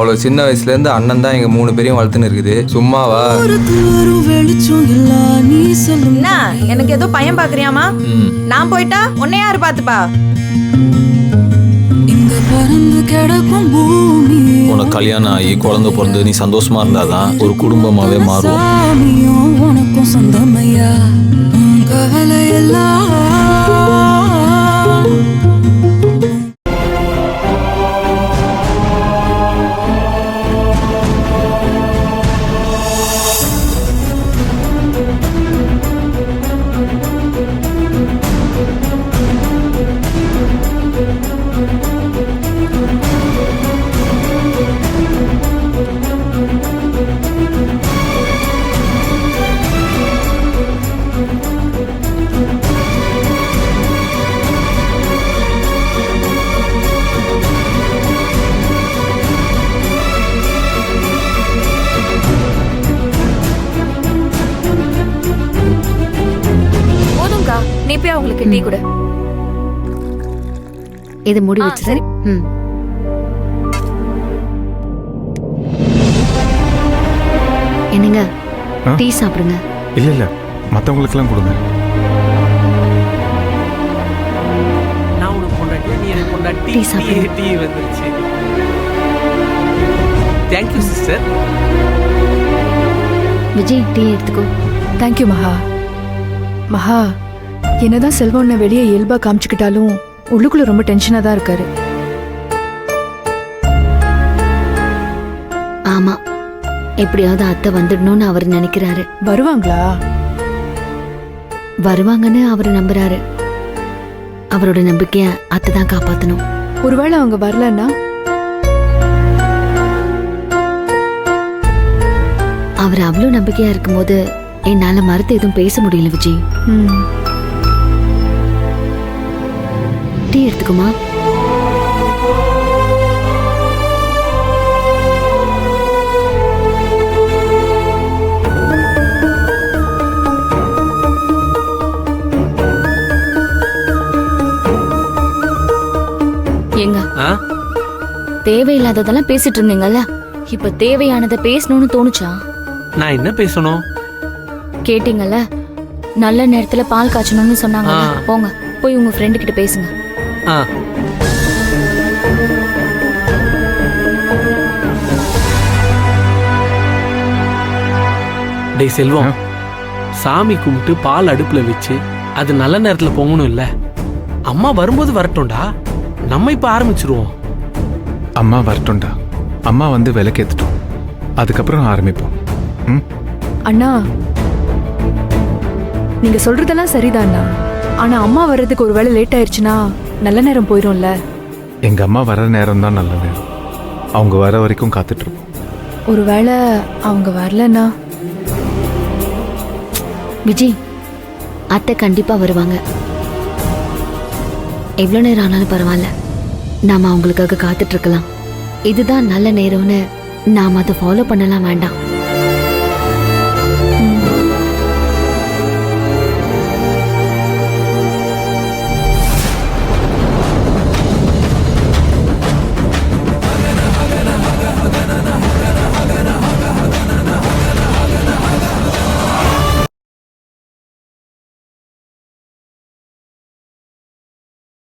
அவ்வளவு சின்ன வயசுல இருந்து அண்ணன் தான் எங்க 3 பேரையும் வளர்த்துன்னு இருக்குது. சும்மாவா? என்ன எனக்கு ஏதோ பையன் பாக்குறியாமா? நான் போயிட்டா உன்னை யாரு பாத்துப்பா? உனக்கு கல்யாணம் ஆகி குழந்தை பிறந்து நீ சந்தோஷமா இருந்தாதான் ஒரு குடும்பமாவே மாறும். உனக்கும் சொந்தமையா கவலை எல்லாம். நீ போய் அவங்களுக்கு டீ கொடு. இது மூடி வச்சிரு. என்னங்க டீ சாப்பிடுங்க. இல்ல இல்ல மத்தவங்களுக்கெல்லாம் கொடுங்க. நான் உனக்கு கொண்டாட்டி நீ எனக்கு கொண்டாட்டி டீ சாப்பிடு. டீ வந்துருச்சு. Thank you sister. Vijay tea எடுத்துக்கோ. தேங்க்யூ மகா. மகா, என்னதான் செல்வம் வெளியே இயல்பா காமிச்சுக்கிட்டாலும் உள்ளுக்குள்ள ரொம்ப டென்ஷனா தான் இருக்காரு. ஆமா, எப்படியாவது அத்தை வந்துடணும்னு அவர் நினைக்கிறாரு. வருவாங்களா? வருவாங்கன்னு அவர் நம்புறாரு. அவரோட நம்பிக்கைய அத்தை தான் காப்பாத்தணும். ஒருவேளை அவங்க வரலன்னா? அவர் அவ்வளவு நம்பிக்கையா இருக்கும்போது என்னால மறுத்து எதுவும் பேச முடியல விஜய். டீ எடுத்துக்குமா. ஏங்க தேவையில்லாததெல்லாம் பேசிட்டு இருந்தீங்கல்ல, இப்ப தேவையானதை பேசணும்னு தோணுச்சா? நான் என்ன பேசணும்? கேட்டீங்கல்ல, நல்ல நேரத்துல பால் காய்ச்சணும்னு சொன்னாங்க. போங்க போய் உங்க ஃப்ரெண்டு கிட்ட பேசுங்க. டேய் செல்வம், சாமி கும்பிட்டு பால் அடுப்புல வச்சு அது நல்ல நேரத்துல பொங்கணும் இல்ல. அம்மா வரும்போது வரட்டும்டா, நம்ம இப்ப ஆரம்பிச்சிருவோம். அம்மா வரட்டும்டா. அம்மா வந்து விளக்கேத்துட்டோம், அதுக்கப்புறம் ஆரம்பிப்போம். அண்ணா, நீங்க சொல்றதெல்லாம் சரிதாண்ணா. ஆனா அம்மா வர்றதுக்கு ஒரு வேளை லேட் ஆயிடுச்சுன்னா நல்ல நேரம் போயிரும்ல. எங்க அம்மா வர நேரம் தான் நல்ல நேரம். அவங்க வர வரைக்கும் காத்துட்டு இருப்போம். ஒருவேளை அவங்க வரலன்னா? விஜய், அத்தை கண்டிப்பா வருவாங்க. எவ்வளவு நேரம் ஆனாலும் பரவாயில்ல, நாம அவங்களுக்காக காத்துட்டு இருக்கலாம். இதுதான் நல்ல நேரம்னு நாம அதை ஃபாலோ பண்ணலாம் வேண்டாம்.